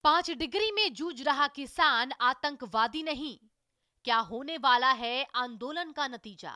5 degree में जूझ रहा किसान आतंकवादी नहीं, क्या होने वाला है आंदोलन का नतीजा।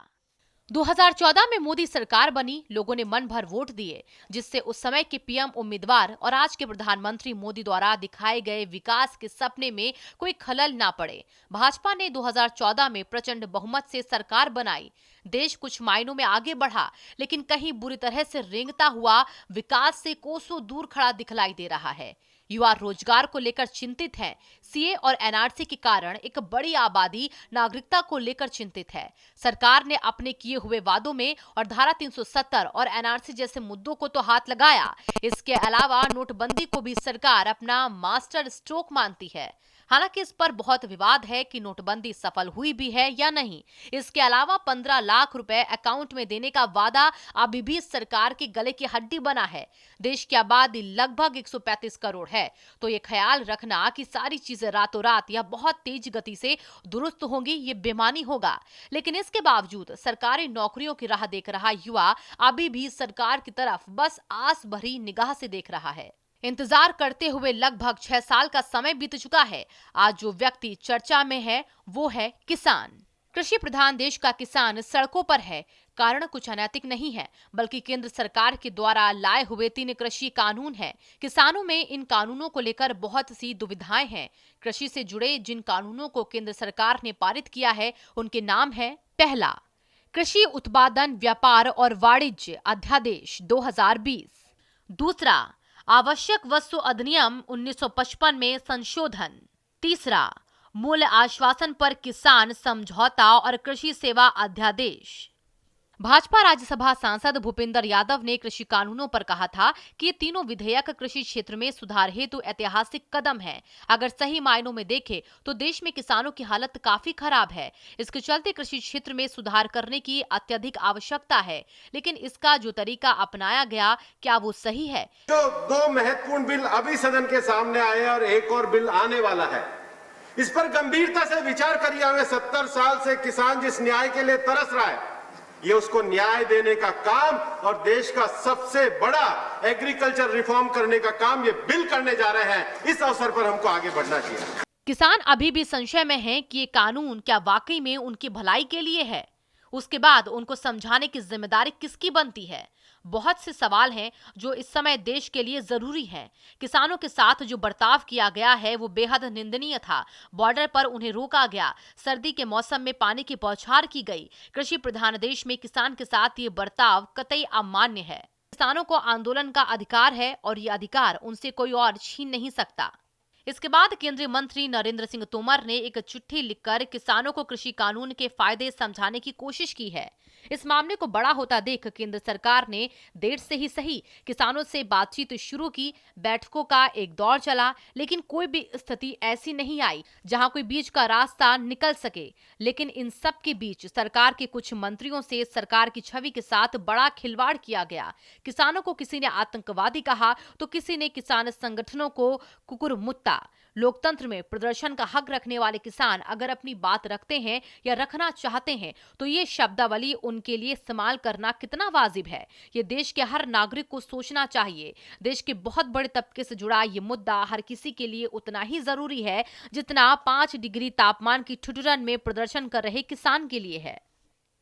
2014 में मोदी सरकार बनी, लोगों ने मन भर वोट दिए, जिससे उस समय के पीएम उम्मीदवार और आज के प्रधानमंत्री मोदी द्वारा दिखाए गए विकास के सपने में कोई खलल ना पड़े। भाजपा ने 2014 में प्रचंड बहुमत से सरकार बनाई, देश कुछ मायनों में आगे बढ़ा, लेकिन कहीं बुरी तरह से रेंगता हुआ विकास से कोसों दूर खड़ा दिखलाई दे रहा है। युवा रोजगार को लेकर चिंतित हैं। सीए और एनआरसी के कारण एक बड़ी आबादी नागरिकता को लेकर चिंतित है। सरकार ने अपने किए हुए वादों में और धारा 370 और एनआरसी जैसे मुद्दों को तो हाथ लगाया। इसके अलावा नोटबंदी को भी सरकार अपना मास्टर स्ट्रोक मानती है। हालांकि इस पर बहुत विवाद है कि नोटबंदी सफल हुई भी है या नहीं। इसके अलावा 15 लाख रुपए अकाउंट में देने का वादा अभी भी सरकार के गले की हड्डी बना है। देश की आबादी लगभग 135 करोड़ है, तो ये ख्याल रखना कि सारी चीजें रातों रात या बहुत तेज गति से दुरुस्त होंगी, ये बेमानी होगा। लेकिन इसके बावजूद सरकारी नौकरियों की राह देख रहा युवा अभी भी सरकार की तरफ बस आस भरी निगाह से देख रहा है। इंतजार करते हुए लगभग 6 साल का समय बीत चुका है। आज जो व्यक्ति चर्चा में है वो है किसान। कृषि प्रधान देश का किसान सड़कों पर है। कारण कुछ अनैतिक नहीं है, बल्कि केंद्र सरकार के द्वारा लाए हुए 3 कृषि कानून हैं। किसानों में इन कानूनों को लेकर बहुत सी दुविधाएं हैं। कृषि से जुड़े जिन कानूनों को केंद्र सरकार ने पारित किया है, उनके नाम है: पहला, कृषि उत्पादन व्यापार और वाणिज्य अध्यादेश 2020। दूसरा, आवश्यक वस्तु अधिनियम 1955 में संशोधन। तीसरा, मूल्य आश्वासन पर किसान समझौता और कृषि सेवा अध्यादेश। भाजपा राज्यसभा सांसद भूपेंद्र यादव ने कृषि कानूनों पर कहा था कि ये तीनों विधेयक कृषि क्षेत्र में सुधार हेतु ऐतिहासिक कदम है। अगर सही मायनों में देखें तो देश में किसानों की हालत काफी खराब है। इसके चलते कृषि क्षेत्र में सुधार करने की अत्यधिक आवश्यकता है, लेकिन इसका जो तरीका अपनाया गया, क्या वो सही है? जो 2 महत्वपूर्ण बिल अभी सदन के सामने आए और एक और बिल आने वाला है, इस पर गंभीरता से विचार करिए। हमें 70 साल से किसान जिस न्याय के लिए तरस रहा है, ये उसको न्याय देने का काम और देश का सबसे बड़ा एग्रीकल्चर रिफॉर्म करने का काम ये बिल करने जा रहे हैं। इस अवसर पर हमको आगे बढ़ना चाहिए। किसान अभी भी संशय में हैं कि ये कानून क्या वाकई में उनकी भलाई के लिए है। उसके बाद उनको समझाने की जिम्मेदारी किसकी बनती है? बहुत से सवाल हैं जो इस समय देश के लिए जरूरी हैं। किसानों के साथ जो बर्ताव किया गया है वो बेहद निंदनीय था। बॉर्डर पर उन्हें रोका गया, सर्दी के मौसम में पानी की बौछार की गई। कृषि प्रधान देश में किसान के साथ ये बर्ताव कतई अमान्य है। किसानों को आंदोलन का अधिकार है और ये अधिकार उनसे कोई और छीन नहीं सकता। इसके बाद केंद्रीय मंत्री नरेंद्र सिंह तोमर ने एक चिट्ठी लिखकर किसानों को कृषि कानून के फायदे समझाने की कोशिश की है। इस मामले को बड़ा होता देख केंद्र सरकार ने देर से ही सही किसानों से बातचीत शुरू की। बैठकों का एक दौर चला, लेकिन कोई भी स्थिति ऐसी नहीं आई जहां कोई बीच का रास्ता निकल सके। लेकिन इन सब के बीच सरकार के कुछ मंत्रियों से सरकार की छवि के साथ बड़ा खिलवाड़ किया गया। किसानों को किसी ने आतंकवादी कहा तो किसी ने किसान संगठनों को कुकुरमुत्ता। लोकतंत्र में प्रदर्शन का हक रखने वाले किसान अगर अपनी बात रखते हैं या रखना चाहते हैं तो ये शब्दावली उनके लिए इस्तेमाल करना कितना वाजिब है, ये देश के हर नागरिक को सोचना चाहिए। देश के बहुत बड़े तबके से जुड़ा ये मुद्दा हर किसी के लिए उतना ही जरूरी है जितना 5 डिग्री तापमान की ठिठुरन में प्रदर्शन कर रहे किसान के लिए है।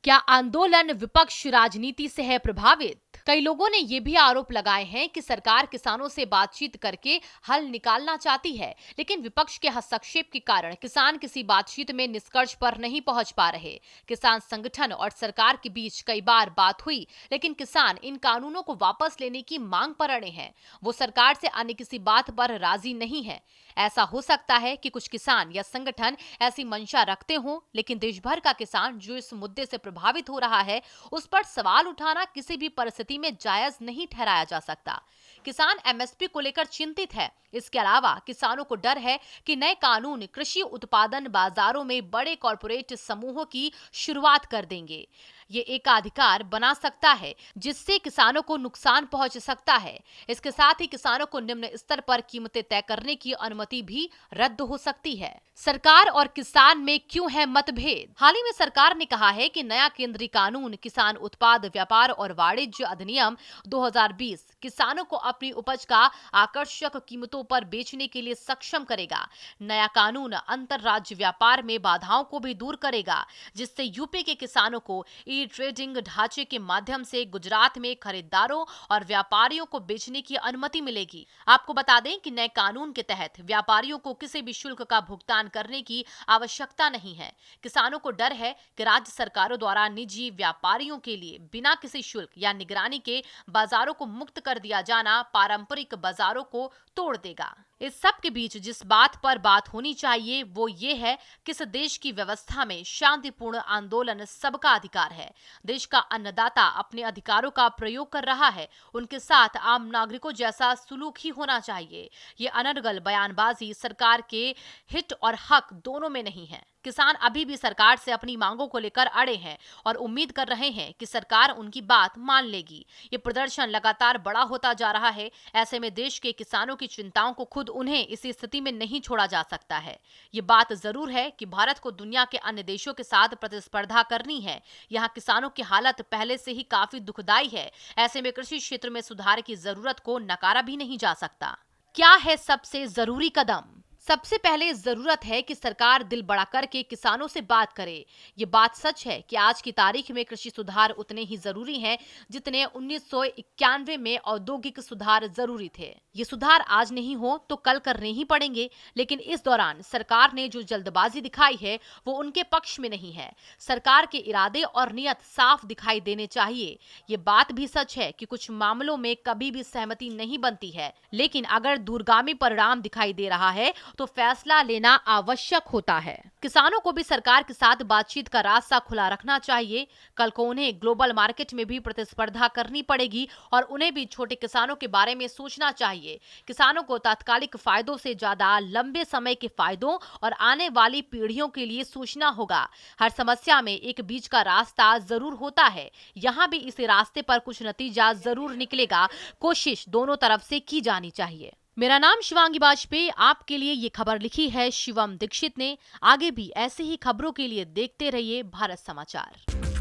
क्या आंदोलन विपक्ष राजनीति से है प्रभावित? कई लोगों ने ये भी आरोप लगाए हैं कि सरकार किसानों से बातचीत करके हल निकालना चाहती है, लेकिन विपक्ष के हस्तक्षेप के कारण किसान किसी बातचीत में निष्कर्ष पर नहीं पहुंच पा रहे। किसान संगठन और सरकार के बीच कई बार बात हुई, लेकिन किसान इन कानूनों को वापस लेने की मांग पर अड़े हैं। वो सरकार से अन्य किसी बात पर राजी नहीं है। ऐसा हो सकता है कि कुछ किसान या संगठन ऐसी मंशा रखते हों, लेकिन देश भर का किसान जो इस मुद्दे से प्रभावित हो रहा है, उस पर सवाल उठाना किसी भी परिस्थिति में जायज नहीं ठहराया जा सकता। किसान एमएसपी को लेकर चिंतित है। इसके अलावा किसानों को डर है कि नए कानून कृषि उत्पादन बाजारों में बड़े कॉरपोरेट समूहों की शुरुआत कर देंगे। ये एकाधिकार बना सकता है जिससे किसानों को नुकसान पहुंच सकता है। इसके साथ ही किसानों को निम्न स्तर पर कीमतें तय करने की अनुमति भी रद्द हो सकती है। सरकार और किसान में क्यों है मतभेद? हाल ही में सरकार ने कहा है कि नया केंद्रीय कानून किसान उत्पाद व्यापार और वाणिज्य अधिनियम 2020 किसानों को अपनी उपज का आकर्षक कीमतों पर बेचने के लिए सक्षम करेगा। नया कानून अंतरराज्य व्यापार में बाधाओं को भी दूर करेगा, जिससे यूपी के किसानों को ई ट्रेडिंग ढांचे के माध्यम से गुजरात में खरीदारों और व्यापारियों को बेचने की अनुमति मिलेगी। आपको बता दें कि नए कानून के तहत व्यापारियों को किसी भी शुल्क का भुगतान करने की आवश्यकता नहीं है। किसानों को डर है कि राज्य सरकारों द्वारा निजी व्यापारियों के लिए बिना किसी शुल्क या निगरानी के बाजारों को मुक्त कर दिया जाना पारंपरिक बाजारों को तोड़ देगा। इस सब के बीच जिस बात पर बात होनी चाहिए वो ये है कि इस देश की व्यवस्था में शांतिपूर्ण आंदोलन सबका अधिकार है। देश का अन्नदाता अपने अधिकारों का प्रयोग कर रहा है, उनके साथ आम नागरिकों जैसा सुलूक ही होना चाहिए। ये अनर्गल बयानबाजी सरकार के हित और हक दोनों में नहीं है। किसान अभी भी सरकार से अपनी मांगों को लेकर अड़े हैं और उम्मीद कर रहे हैं कि सरकार उनकी बात मान लेगी। ये प्रदर्शन लगातार बड़ा होता जा रहा है। ऐसे में देश के किसानों की चिंताओं को खुद उन्हें इसी स्थिति में नहीं छोड़ा जा सकता है। ये बात जरूर है कि भारत को दुनिया के अन्य देशों के साथ प्रतिस्पर्धा करनी है। यहाँ किसानों की हालत पहले से ही काफी दुखदाई है। ऐसे में कृषि क्षेत्र में सुधार की जरूरत को नकारा भी नहीं जा सकता। क्या है सबसे जरूरी कदम? सबसे पहले जरूरत है कि सरकार दिल बड़ा करके किसानों से बात करे। ये बात सच है कि आज की तारीख में कृषि सुधार उतने ही जरूरी हैं जितने 1991 में औद्योगिक सुधार जरूरी थे। ये सुधार आज नहीं हो तो कल करने ही पड़ेंगे, लेकिन इस दौरान सरकार ने जो जल्दबाजी दिखाई है वो उनके पक्ष में नहीं है। सरकार के इरादे और नियत साफ दिखाई देने चाहिए। ये बात भी सच है कि कुछ मामलों में कभी भी सहमति नहीं बनती है, लेकिन अगर दूरगामी परिणाम दिखाई दे रहा है तो फैसला लेना आवश्यक होता है। किसानों को भी सरकार के साथ बातचीत का रास्ता खुला रखना चाहिए। कल को उन्हें ग्लोबल मार्केट में भी प्रतिस्पर्धा करनी पड़ेगी और उन्हें भी छोटे किसानों के बारे में सोचना चाहिए। किसानों को तात्कालिक फायदों से ज्यादा लंबे समय के फायदों और आने वाली पीढ़ियों के लिए सोचना होगा। हर समस्या में एक बीच का रास्ता जरूर होता है। यहाँ भी इस रास्ते पर कुछ नतीजा जरूर निकलेगा। कोशिश दोनों तरफ से की जानी चाहिए। मेरा नाम शिवांगी वाजपेयी। आपके लिए ये खबर लिखी है शिवम दीक्षित ने। आगे भी ऐसे ही खबरों के लिए देखते रहिए भारत समाचार।